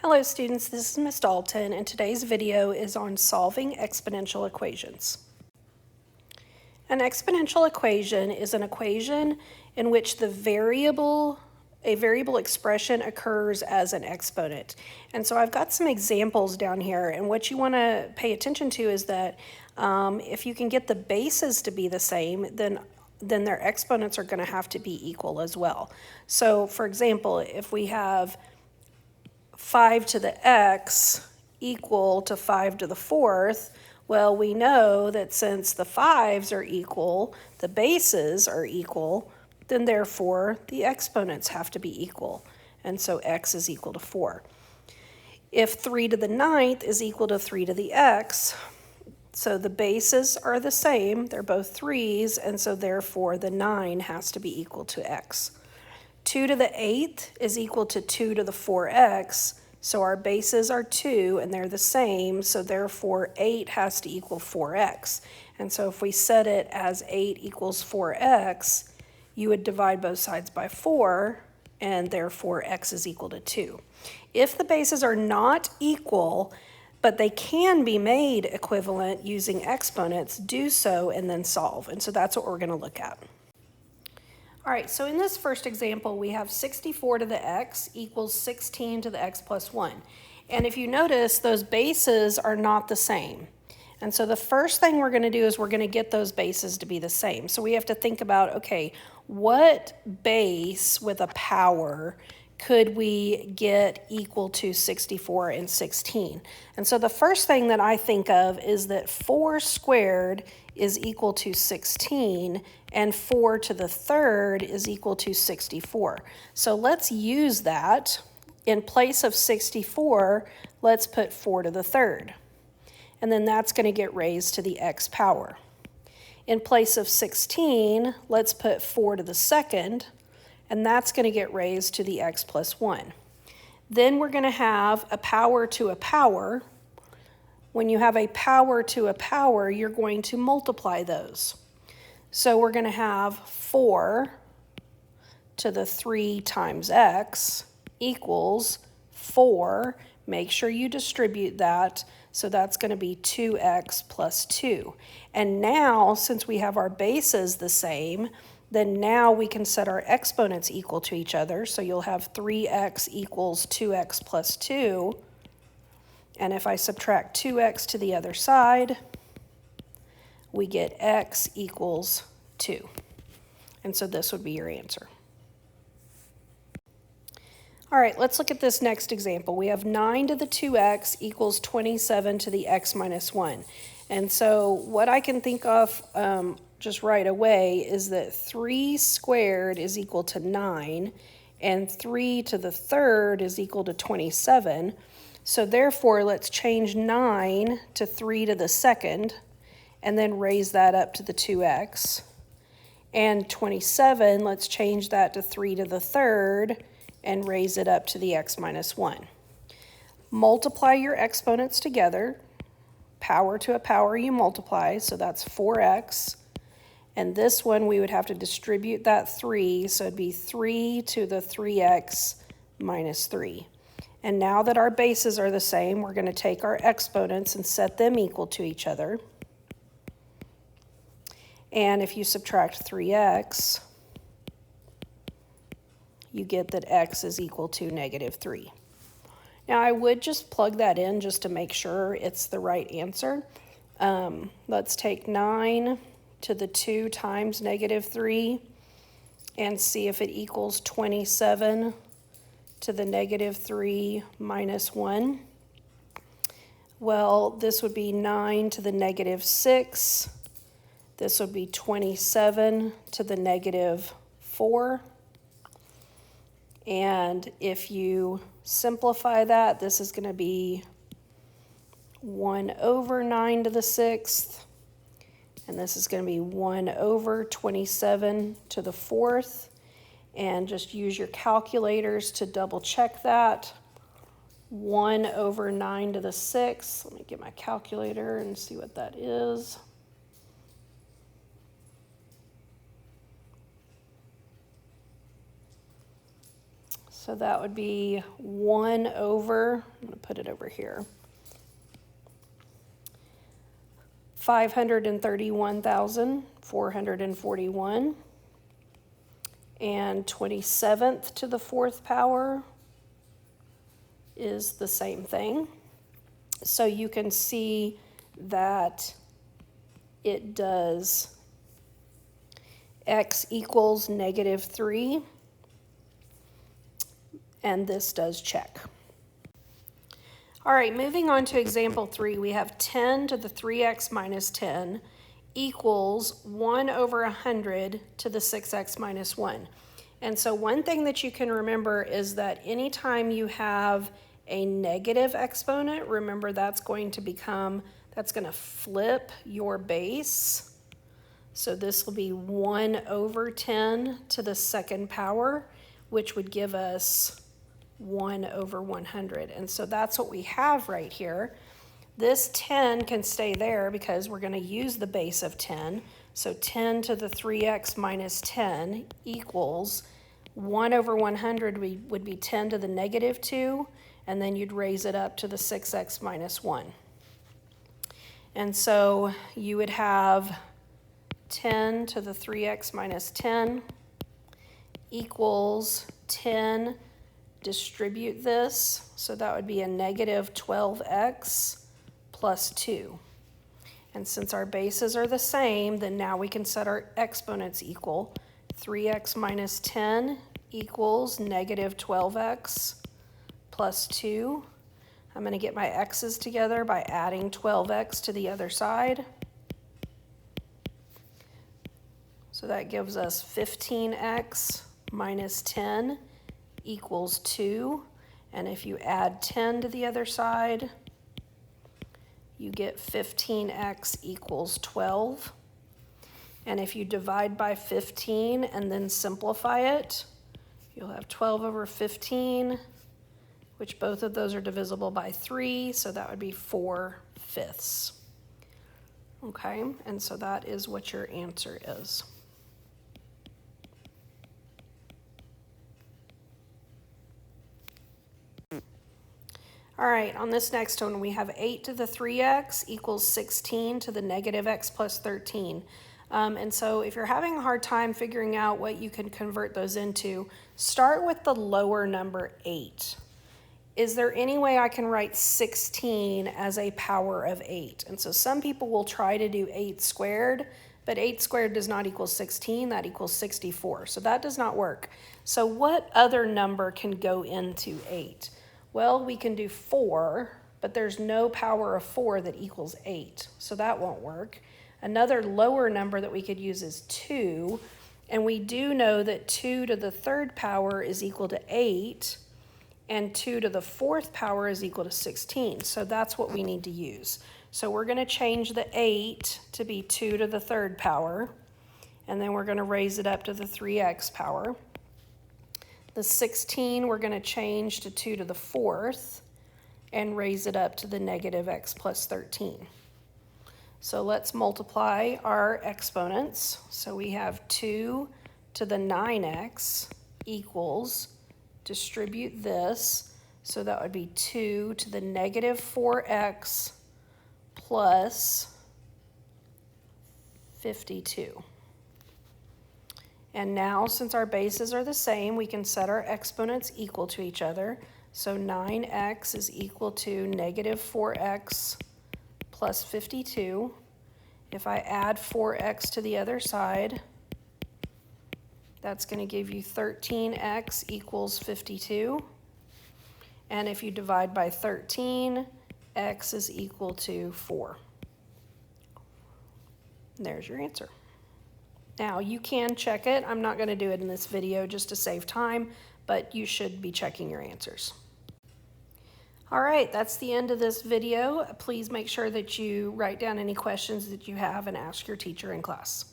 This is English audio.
Hello students, this is Ms. Dalton and today's video is on solving exponential equations. An exponential equation is an equation in which a variable expression occurs as an exponent. And so I've got some examples down here, and what you want to pay attention to is that if you can get the bases to be the same, then their exponents are going to have to be equal as well. So for example, if we have 5 to the x equal to 5 to the fourth, well, we know that since the 5's are equal, the bases are equal, then therefore the exponents have to be equal. And so x is equal to 4. If 3 to the 9th is equal to 3 to the x, so the bases are the same, they're both 3's, and so therefore the 9 has to be equal to x. 2 to the 8th is equal to 2 to the 4x, so our bases are 2 and they're the same, so therefore 8 has to equal 4x. And so if we set it as 8 equals 4x, you would divide both sides by 4, and therefore x is equal to 2. If the bases are not equal, but they can be made equivalent using exponents, do so and then solve. And so that's what we're going to look at. All right, so in this first example, we have 64 to the x equals 16 to the x plus 1. And if you notice, those bases are not the same. And so the first thing we're going to do is we're going to get those bases to be the same. So we have to think about, okay, what base with a power could we get equal to 64 and 16? And so the first thing that I think of is that 4 squared is equal to 16, and 4 to the third is equal to 64. So let's use that. In place of 64, let's put 4 to the third. And then that's going to get raised to the x power. In place of 16, let's put 4 to the second, and that's going to get raised to the x plus 1. Then we're going to have a power to a power. When you have a power to a power, you're going to multiply those. So we're going to have 4 to the 3 times x equals 4. Make sure you distribute that. So that's going to be 2x plus 2. And now, since we have our bases the same, then now we can set our exponents equal to each other. So you'll have 3x equals 2x plus 2. And if I subtract 2x to the other side, we get x equals 2. And so this would be your answer. All right, let's look at this next example. We have 9 to the 2x equals 27 to the x minus 1. And so what I can think of just right away is that 3 squared is equal to 9, and 3 to the third is equal to 27. So therefore, let's change 9 to 3 to the second, and then raise that up to the 2x. And 27, let's change that to 3 to the third, and raise it up to the x minus 1. Multiply your exponents together. Power to a power you multiply, so that's 4x. And this one we would have to distribute that 3, so it'd be 3 to the 3x minus 3. And now that our bases are the same, we're going to take our exponents and set them equal to each other. And if you subtract 3x, you get that x is equal to negative 3. Now I would just plug that in just to make sure it's the right answer. Let's take 9 to the 2 times negative 3 and see if it equals 27 to the negative 3 minus 1. Well, this would be 9 to the negative 6. This would be 27 to the negative 4. And if you simplify that, this is going to be 1 over 9 to the 6th. And this is going to be 1 over 27 to the 4th. And just use your calculators to double check that. 1 over 9 to the 6th. Let me get my calculator and see what that is. So that would be 1 over, I'm going to put it over here, 531,441, and 27th to the 4th power is the same thing. So you can see that it does x equals -3, and this does check. All right, moving on to example 3, we have 10 to the 3x minus 10 equals 1 over 100 to the 6x minus 1. And so one thing that you can remember is that anytime you have a negative exponent, remember that's going to flip your base. So this will be 1 over 10 to the 2nd power, which would give us 1 over 100. And so that's what we have right here. This 10 can stay there because we're going to use the base of 10. So 10 to the 3x minus 10 equals 1 over 100 would be 10 to the -2, and then you'd raise it up to the 6x minus 1. And so you would have 10 to the 3x minus 10 equals 10, distribute this, so that would be a -12x plus 2. And since our bases are the same, then now we can set our exponents equal. 3x minus 10 equals -12x plus 2. I'm going to get my x's together by adding 12x to the other side. So that gives us 15x minus 10 equals 2. And if you add 10 to the other side, you get 15x equals 12. And if you divide by 15 and then simplify it, you'll have 12 over 15, which both of those are divisible by 3, so that would be 4/5. Okay, and so that is what your answer is. All right, on this next one, we have 8 to the 3x equals 16 to the -x plus 13. And so if you're having a hard time figuring out what you can convert those into, start with the lower number 8. Is there any way I can write 16 as a power of 8? And so some people will try to do 8 squared, but 8 squared does not equal 16, that equals 64. So that does not work. So what other number can go into 8? Well, we can do 4, but there's no power of 4 that equals 8, so that won't work. Another lower number that we could use is 2, and we do know that 2 to the 3rd power is equal to 8, and 2 to the 4th power is equal to 16, so that's what we need to use. So we're going to change the 8 to be 2 to the 3rd power, and then we're going to raise it up to the 3x power. The 16 we're going to change to 2 to the 4th and raise it up to the -x plus 13. So let's multiply our exponents. So we have 2 to the 9x equals, distribute this, so that would be 2 to the -4x plus 52. And now, since our bases are the same, we can set our exponents equal to each other. So 9x is equal to -4x plus 52. If I add 4x to the other side, that's going to give you 13x equals 52. And if you divide by 13, x is equal to 4. And there's your answer. Now, you can check it. I'm not going to do it in this video just to save time, but you should be checking your answers. All right, that's the end of this video. Please make sure that you write down any questions that you have and ask your teacher in class.